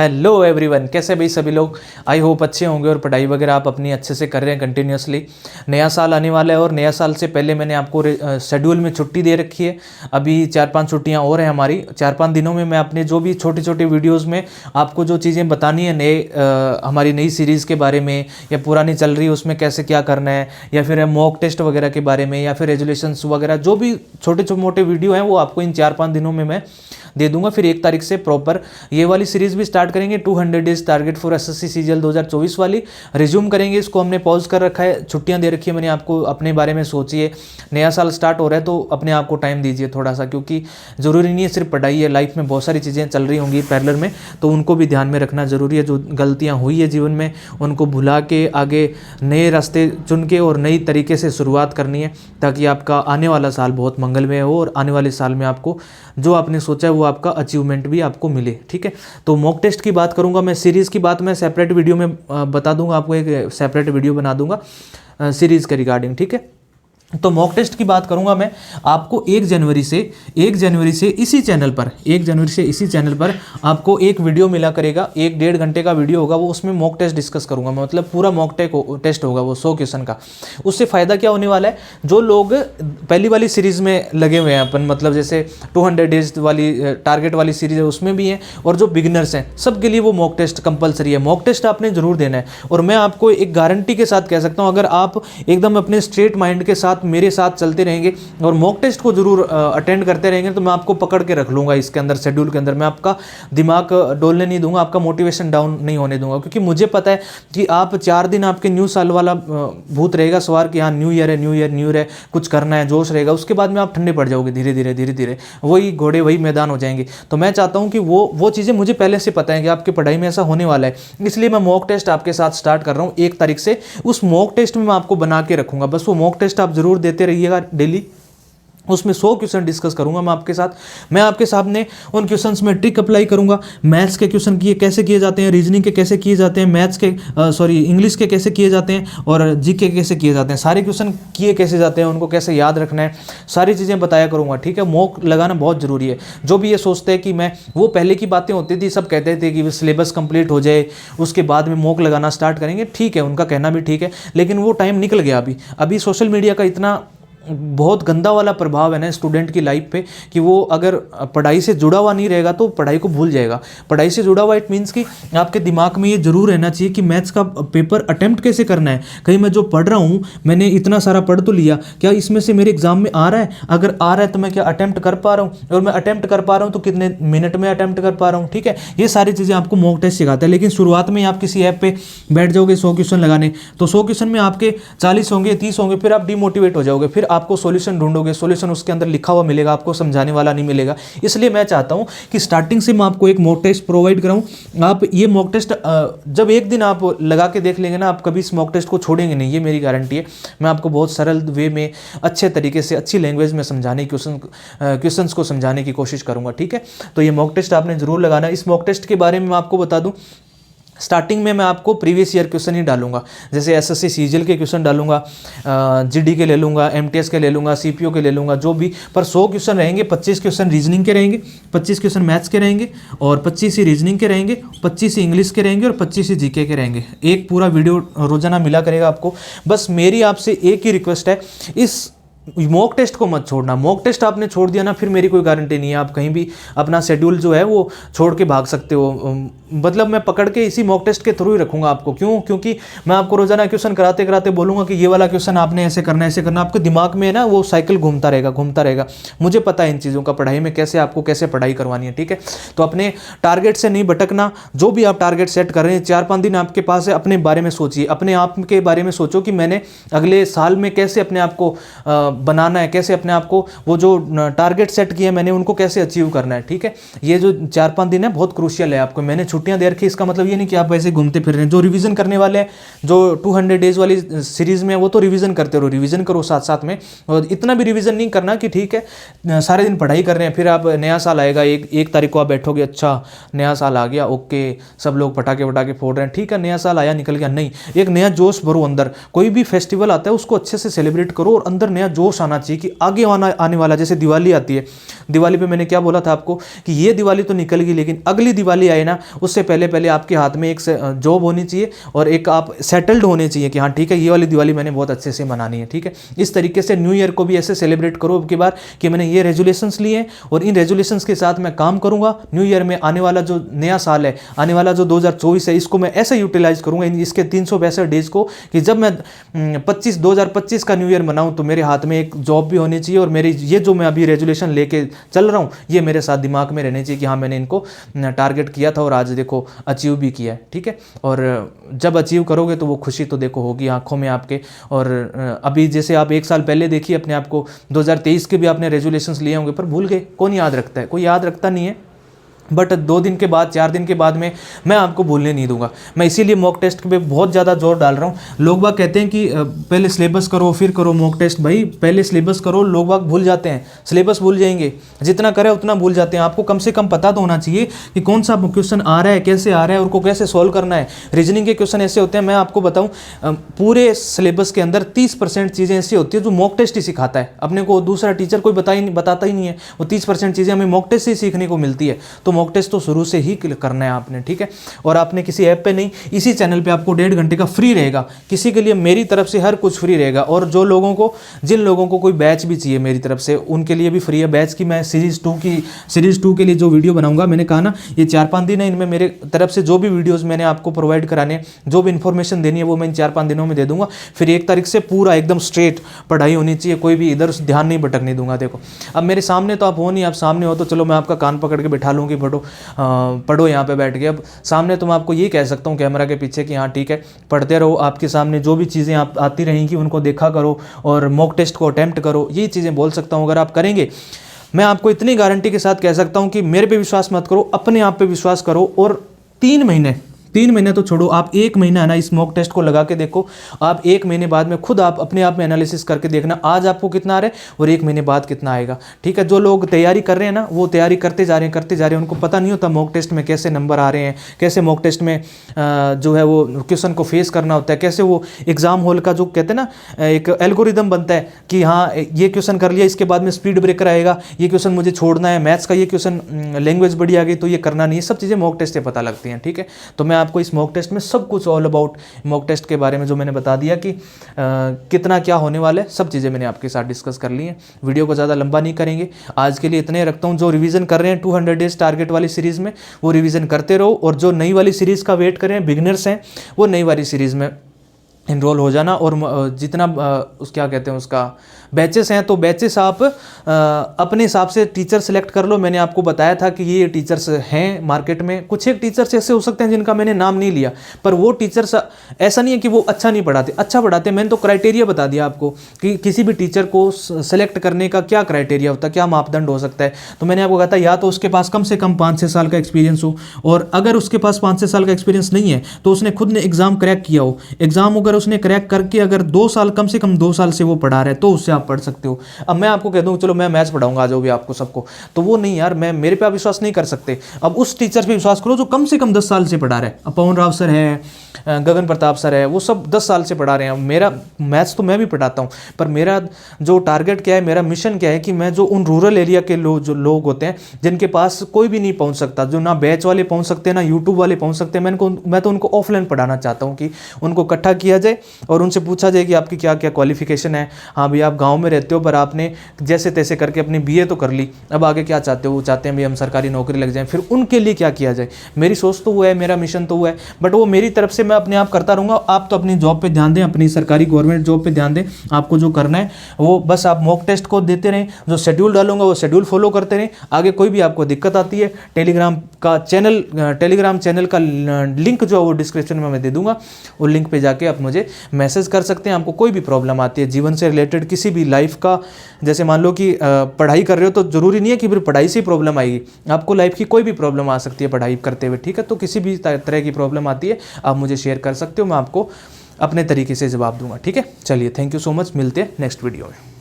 Hello everyone, कैसे भाई सभी लोग। आई होप अच्छे होंगे और पढ़ाई वगैरह आप अपनी अच्छे से कर रहे हैं कंटिन्यूसली। नया साल आने वाला है और नया साल से पहले मैंने आपको शेड्यूल में छुट्टी दे रखी है। अभी 4-5 छुट्टियां और हैं हमारी। 4-5 दिनों में मैं अपने जो भी छोटी छोटी वीडियोज़ में आपको जो चीज़ें बतानी है हमारी नई सीरीज़ के बारे में या पुरानी चल रही है उसमें कैसे क्या करना है, या फिर मॉक टेस्ट वगैरह के बारे में, या फिर रेजुलेशंस वगैरह, जो भी छोटे मोटे वीडियो हैं वो आपको इन 4-5 दिनों में मैं दे दूंगा। फिर 1 तारीख से प्रॉपर ये वाली सीरीज भी स्टार्ट करेंगे। 200 days target for SSC CGL 2024 वाली रिज्यूम करेंगे। इसको हमने पॉज कर रखा है, छुट्टियां दे रखी है मैंने आपको। अपने बारे में सोचिए, नया साल स्टार्ट हो रहा है तो अपने आप को टाइम दीजिए थोड़ा सा, क्योंकि ज़रूरी नहीं है सिर्फ पढ़ाई है, लाइफ में बहुत सारी चीज़ें चल रही होंगी पैरेलल में, तो उनको भी ध्यान में रखना ज़रूरी है। जो गलतियाँ हुई है जीवन में उनको भुला के आगे नए रास्ते चुन के और नई तरीके से शुरुआत करनी है, ताकि आपका आने वाला साल बहुत मंगलमय हो और आने वाले साल में आपको जो आपने सोचा है वो आपका अचीवमेंट भी आपको मिले। ठीक है, तो मॉक टेस्ट की बात करूंगा मैं। सीरीज़ की बात मैं सेपरेट वीडियो में बता दूंगा आपको, एक सेपरेट वीडियो बना दूंगा सीरीज़ के रिगार्डिंग। ठीक है, तो मॉक टेस्ट की बात करूंगा मैं। आपको 1 जनवरी से इसी चैनल पर आपको एक वीडियो मिला करेगा, 1-1.5 घंटे का वीडियो होगा वो। उसमें मॉक टेस्ट डिस्कस करूंगा मैं, मतलब पूरा मॉक टेस्ट होगा वो 100 क्वेश्चन का। उससे फ़ायदा क्या होने वाला है, जो लोग पहली वाली सीरीज़ में लगे हुए हैं अपन, मतलब जैसे 200 डेज वाली टारगेट वाली सीरीज़ है उसमें भी हैं, और जो बिगिनर्स हैं सबके लिए वो मॉक टेस्ट कंपलसरी है। मॉक टेस्ट आपने ज़रूर देना है, और मैं आपको एक गारंटी के साथ कह सकता हूँ, अगर आप एकदम अपने स्ट्रेट माइंड के साथ मेरे साथ चलते रहेंगे और मॉक टेस्ट को जरूर अटेंड करते रहेंगे, तो मैं आपको पकड़ के रख लूंगा इसके अंदर, शेड्यूल के अंदर। मैं आपका दिमाग डोलने नहीं दूंगा, आपका मोटिवेशन डाउन नहीं होने दूंगा, क्योंकि मुझे पता है कि आप 4 दिन आपके न्यू साल वाला भूत रहेगा सवार कि हाँ न्यू ईयर है, कुछ करना है, जोश रहेगा। उसके बाद में आप ठंडे पड़ जाओगे धीरे धीरे, वही घोड़े वही मैदान हो जाएंगे। तो मैं चाहता हूँ कि वो चीज़ें मुझे पहले से पता है कि आपकी पढ़ाई में ऐसा होने वाला है, इसलिए मैं मॉक टेस्ट आपके साथ स्टार्ट कर रहा हूँ 1 तारीख से। उस मॉक टेस्ट में मैं आपको बना के रखूंगा, बस वो मॉक टेस्ट आप जरूर देते रहिएगा डेली। उसमें 100 क्वेश्चन डिस्कस करूंगा मैं आपके साथ। मैं आपके सामने उन क्वेश्चंस में ट्रिक अप्लाई करूंगा। मैथ्स के क्वेश्चन कैसे किए जाते हैं, रीजनिंग के कैसे किए जाते हैं, इंग्लिश के कैसे किए जाते हैं, और जीके कैसे किए जाते हैं, सारे क्वेश्चन किए कैसे जाते हैं, उनको कैसे याद रखना है, सारी चीज़ें बताया करूंगा। ठीक है, मॉक लगाना बहुत ज़रूरी है। जो भी ये सोचते हैं कि मैं, वो पहले की बातें होती थी, सब कहते थे कि सिलेबस कंप्लीट हो जाए उसके बाद में मॉक लगाना स्टार्ट करेंगे। ठीक है, उनका कहना भी ठीक है, लेकिन वो टाइम निकल गया। अभी सोशल मीडिया का इतना बहुत गंदा वाला प्रभाव है ना स्टूडेंट की लाइफ पे, कि वो अगर पढ़ाई से जुड़ा हुआ नहीं रहेगा तो पढ़ाई को भूल जाएगा। पढ़ाई से जुड़ा हुआ इट मीन्स कि आपके दिमाग में ये जरूर रहना चाहिए कि मैथ्स का पेपर अटेम्प्ट कैसे करना है। कहीं मैं जो पढ़ रहा हूँ, मैंने इतना सारा पढ़ तो लिया, क्या इसमें से मेरे एग्जाम में आ रहा है? अगर आ रहा है तो मैं क्या अटेम्प्ट कर पा रहा हूँ, और मैं अटेम्प्ट कर पा रहा हूँ तो कितने मिनट में अटेम्प्ट कर पा रहा हूँ। ठीक है, ये सारी चीज़ें आपको मॉक टेस्ट सिखाता है। लेकिन शुरुआत में आप किसी ऐप पे बैठ जाओगे 100 क्वेश्चन लगाने, तो 100 क्वेश्चन में आपके 40 होंगे, 30 होंगे, फिर आप डिमोटिवेट हो जाओगे। फिर आपको सॉल्यूशन ढूंढोगे, सॉल्यूशन उसके अंदर लिखा हुआ मिलेगा, आपको समझाने वाला नहीं मिलेगा। इसलिए मैं चाहता हूं कि स्टार्टिंग से मैं आपको एक मॉक टेस्ट प्रोवाइड कराऊं। आप ये मॉक टेस्ट जब एक दिन आप लगा के देख लेंगे ना, आप कभी इस मॉक टेस्ट को छोड़ेंगे नहीं, ये मेरी गारंटी है। मैं आपको बहुत सरल वे में, अच्छे तरीके से, अच्छी लैंग्वेज में समझाने क्वेश्चंस को समझाने की कोशिश करूंगा। ठीक है, तो ये मॉक टेस्ट आपने जरूर लगाना। इस मॉक टेस्ट के बारे में मैं आपको बता दूं, स्टार्टिंग में मैं आपको प्रीवियस ईयर क्वेश्चन ही डालूंगा। जैसे एसएससी सीजीएल के क्वेश्चन डालूंगा, जीडी के ले लूँगा, एमटीएस के ले लूँगा, सीपीओ के ले लूँगा, जो भी। पर 100 क्वेश्चन रहेंगे, 25 क्वेश्चन रीजनिंग के रहेंगे, 25 क्वेश्चन मैथ्स के रहेंगे, और 25 ही रीजनिंग के रहेंगे, 25 ही इंग्लिश के रहेंगे, और 25 ही जीके के रहेंगे। एक पूरा वीडियो रोजाना मिला करेगा आपको। बस मेरी आपसे एक ही रिक्वेस्ट है, इस मॉक टेस्ट को मत छोड़ना। मॉक टेस्ट आपने छोड़ दिया ना, फिर मेरी कोई गारंटी नहीं है, आप कहीं भी अपना शेड्यूल जो है वो छोड़ के भाग सकते हो। मतलब मैं पकड़ के इसी मॉक टेस्ट के थ्रू ही रखूंगा आपको। क्यों? क्योंकि मैं आपको रोजाना क्वेश्चन कराते कराते बोलूंगा कि ये वाला क्वेश्चन आपने ऐसे करना है, ऐसे करना। आपके दिमाग में ना वो साइकिल घूमता रहेगा। मुझे पता है इन चीज़ों का, पढ़ाई में कैसे पढ़ाई करवानी है। ठीक है, तो अपने टारगेट से नहीं भटकना। जो भी आप टारगेट सेट कर रहे हैं, 4-5 दिन आपके पास है, अपने बारे में सोचिए, अपने आप के बारे में सोचो कि मैंने अगले साल में कैसे अपने आप को बनाना है, कैसे अपने आप को, वो जो टारगेट सेट किए मैंने, उनको कैसे अचीव करना है। ठीक है, ये जो 4-5 दिन है बहुत क्रूशियल है आपको। मैंने छुट्टियां दे रखी, इसका मतलब ये नहीं कि आप ऐसे घूमते फिर रहे हैं। जो रिवीजन करने वाले हैं, जो 200 डेज वाली सीरीज में है, वो तो रिवीजन करते रहो, रिवीजन करो साथ साथ में। और इतना भी रिवीजन नहीं करना कि ठीक है सारे दिन पढ़ाई कर रहे हैं, फिर आप नया साल आएगा, 1 तारीख को आप बैठोगे, अच्छा नया साल आ गया, ओके सब लोग पटाखे वटाखे फोड़ रहे हैं, ठीक है नया साल आया निकल गया। नहीं, एक नया जोश भरो अंदर। कोई भी फेस्टिवल आता है उसको अच्छे से सेलिब्रेट करो, और अंदर नया जोश आना चाहिए कि आगे आने वाला। जैसे दिवाली आती है, दिवाली पे मैंने क्या बोला था आपको कि ये दिवाली तो निकल गई, लेकिन अगली दिवाली आए ना, उससे पहले पहले आपके हाथ में एक जॉब होनी चाहिए और एक आप सेटल्ड होने चाहिए कि हाँ ठीक है, ये वाली दिवाली मैंने बहुत अच्छे से मनानी है। ठीक है, इस तरीके से न्यू ईयर को भी ऐसे सेलिब्रेट करो अब की बार कि मैंने ये रेजोल्यूशंस लिए हैं और इन रेजोल्यूशंस के साथ मैं काम करूंगा। न्यू ईयर में आने वाला जो नया साल है, आने वाला जो 2024 है, इसको मैं ऐसे यूटिलाइज करूंगा इसके 362 डेज को कि जब मैं 2025 का न्यू ईयर मनाऊं तो मेरे हाथ में एक जॉब भी होनी चाहिए और मेरी ये जो मैं अभी रेजोल्यूशन लेके चल रहा हूं ये मेरे साथ दिमाग में रहने चाहिए कि हाँ मैंने इनको टारगेट किया था और आज देखो अचीव भी किया है। ठीक है, और जब अचीव करोगे तो वो खुशी तो देखो होगी आंखों में आपके। और अभी जैसे आप एक साल पहले देखिए अपने आप को, 2023 के भी आपने रेजोल्यूशंस लिए होंगे पर भूल गए, कौन याद रखता है, कोई याद रखता नहीं है। बट 2 दिन के बाद 4 दिन के बाद में मैं आपको भूलने नहीं दूंगा। मैं इसीलिए मॉक टेस्ट पे बहुत ज़्यादा जोर डाल रहा हूँ। लोग बाग कहते हैं कि पहले सिलेबस करो फिर करो मॉक टेस्ट। भाई पहले सिलेबस करो, लोग बाग भूल जाते हैं, सिलेबस भूल जाएंगे, जितना करें उतना भूल जाते हैं। आपको कम से कम पता तो होना चाहिए कि कौन सा क्वेश्चन आ रहा है, कैसे आ रहा है और को कैसे सॉल्व करना है। रीजनिंग के क्वेश्चन ऐसे होते हैं, मैं आपको बताऊँ पूरे सिलेबस के अंदर 30% चीज़ें ऐसी होती है जो मॉक टेस्ट ही सिखाता है। अपने को दूसरा टीचर कोई बताता ही नहीं है, वो 30% चीज़ें हमें मॉक टेस्ट से ही सीखने को मिलती है। तो मॉक टेस्ट तो शुरू से ही करना है आपने। ठीक है, और आपने किसी ऐप पे नहीं, इसी चैनल पे आपको 1.5 घंटे का फ्री रहेगा। किसी के लिए मेरी तरफ से हर कुछ फ्री रहेगा। और जो लोगों को, जिन लोगों को कोई बैच भी चाहिए मेरी तरफ से, उनके लिए भी फ्री है बैच की। मैं सीरीज़ 2 के लिए जो वीडियो बनाऊंगा, मैंने कहा ना ये 4-5 दिन है, इनमें मेरे तरफ से जो भी वीडियोज़ मैंने आपको प्रोवाइड कराने, जो भी इन्फॉर्मेशन देनी है वो मैं इन 4-5 दिनों में दे दूंगा। फिर 1 तारीख से पूरा एकदम स्ट्रेट पढ़ाई होनी चाहिए, कोई भी इधर ध्यान नहीं भटकने दूंगा। देखो अब मेरे सामने तो आप हो नहीं, आप सामने हो तो चलो मैं आपका कान पकड़ के बैठा लूँगी, पढ़ो यहाँ पे बैठ के। अब सामने तो मैं आपको ये कह सकता हूँ कैमरा के पीछे कि हाँ ठीक है पढ़ते रहो, आपके सामने जो भी चीज़ें आप आती रहेंगी उनको देखा करो और मॉक टेस्ट को अटेम्प्ट करो, ये चीज़ें बोल सकता हूँ। अगर आप करेंगे, मैं आपको इतनी गारंटी के साथ कह सकता हूँ कि मेरे पे विश्वास मत करो, अपने आप पे विश्वास करो। और 3 महीने तो छोड़ो, आप 1 महीना है ना इस मॉक टेस्ट को लगा के देखो। आप 1 महीने बाद में खुद आप अपने आप में एनालिसिस करके देखना आज आपको कितना आ रहा है और 1 महीने बाद कितना आएगा। ठीक है, जो लोग तैयारी कर रहे हैं ना, वो तैयारी करते जा रहे हैं, उनको पता नहीं होता मॉक टेस्ट में कैसे नंबर आ रहे हैं, कैसे मॉक टेस्ट में जो है वो क्वेश्चन को फेस करना होता है, कैसे वो एग्जाम हॉल का जो कहते हैं ना एक एल्गोरिदम बनता है कि हाँ ये क्वेश्चन कर लिया, इसके बाद में स्पीड ब्रेकर आएगा, ये क्वेश्चन मुझे छोड़ना है, मैथ्स का ये क्वेश्चन लैंग्वेज बड़ी आ गई तो ये करना नहीं, ये सब चीज़ें मॉक टेस्ट से पता लगती हैं। ठीक है, तो मैं आपको इस मॉक टेस्ट में सब कुछ ऑल अबाउट मॉक टेस्ट के बारे में जो मैंने बता दिया कि कितना क्या होने वाला है, सब चीज़ें मैंने आपके साथ डिस्कस कर ली हैं। वीडियो को ज़्यादा लंबा नहीं करेंगे, आज के लिए इतने रखता हूँ। जो रिवीजन कर रहे हैं 200 डेज टारगेट वाली सीरीज़ में, वो रिवीजन करते रहो, और जो नई वाली सीरीज़ का वेट कर रहे हैं, बिगिनर्स हैं, वो नई वाली सीरीज़ में इनरोल हो जाना। और जितना उस क्या कहते हैं उसका बैचेस हैं, तो बैचेस आप अपने हिसाब से टीचर सेलेक्ट कर लो। मैंने आपको बताया था कि ये टीचर्स हैं मार्केट में, कुछ एक टीचर्स ऐसे हो सकते हैं जिनका मैंने नाम नहीं लिया, पर वो टीचर्स ऐसा नहीं है कि वो अच्छा नहीं पढ़ाते, अच्छा पढ़ाते। मैंने तो क्राइटेरिया बता दिया आपको कि किसी भी टीचर को सेलेक्ट करने का क्या क्राइटेरिया होता है, क्या मापदंड हो सकता है। तो मैंने आपको कहा था या तो उसके पास कम से कम 5-6 साल का एक्सपीरियंस हो, और अगर उसके पास 5-6 साल का एक्सपीरियंस नहीं है तो उसने खुद ने एग्जाम क्रैक किया हो। एग्जाम अगर उसने क्रैक करके अगर 2 साल, कम से कम 2 साल से वो पढ़ा रहा है, तो उससे आप पढ़ सकते हो। अब मैं आपको कह दूं चलो मैं मैथ्स पढ़ाऊंगा, आ जाओ भी आपको सबको, तो वो नहीं यार, मैं मेरे पे आप विश्वास नहीं कर सकते। अब उस टीचर पे विश्वास करो जो कम से कम 10 साल से पढ़ा रहा है। अब पवन राव सर है, गगन प्रताप सर है, वो सब 10 साल से पढ़ा रहे हैं। मेरा मैथ्स तो मैं भी पढ़ाता हूँ, पर मेरा जो टारगेट क्या है, मेरा मिशन क्या है कि मैं जो उन रूरल एरिया के जो लोग होते हैं जिनके पास कोई भी नहीं पहुँच सकता, जो ना बैच वाले पहुँच सकते हैं ना यूट्यूब वाले पहुँच सकते हैं, मैं तो उनको ऑफलाइन पढ़ाना चाहता हूँ कि उनको इकट्ठा किया जाए और उनसे पूछा जाए कि आपकी क्या क्या क्वालिफिकेशन है। हाँ भाई आप गाँव में रहते हो, पर आपने जैसे तैसे करके अपनी BA तो कर ली, अब आगे क्या चाहते हो? वो चाहते हैं भाई हम सरकारी नौकरी लग जाएं, फिर उनके लिए क्या किया जाए। मेरी सोच तो वो है, मेरा मिशन तो वो है, बट वो मेरी तरफ से मैं अपने आप करता रहूँगा। आप तो अपनी जॉब पे ध्यान दें, अपनी सरकारी गवर्नमेंट जॉब पे ध्यान दें। आपको जो करना है वो बस आप मॉक टेस्ट को देते रहें, जो शेड्यूल डालूंगा वो शेड्यूल फॉलो करते रहें। आगे कोई भी आपको दिक्कत आती है, टेलीग्राम चैनल का लिंक जो है वो डिस्क्रिप्शन में मैं दे दूंगा, वो लिंक पे जाके आप मुझे मैसेज कर सकते हैं। आपको कोई भी प्रॉब्लम आती है जीवन से रिलेटेड, किसी भी लाइफ का, जैसे मान लो कि पढ़ाई कर रहे हो तो जरूरी नहीं है कि फिर पढ़ाई से ही प्रॉब्लम आएगी, आपको लाइफ की कोई भी प्रॉब्लम आ सकती है पढ़ाई करते हुए। ठीक है, तो किसी भी तरह की प्रॉब्लम आती है आप मुझे शेयर कर सकते हो, मैं आपको अपने तरीके से जवाब दूंगा। ठीक है, चलिए थैंक यू सो मच, मिलते हैं नेक्स्ट वीडियो में।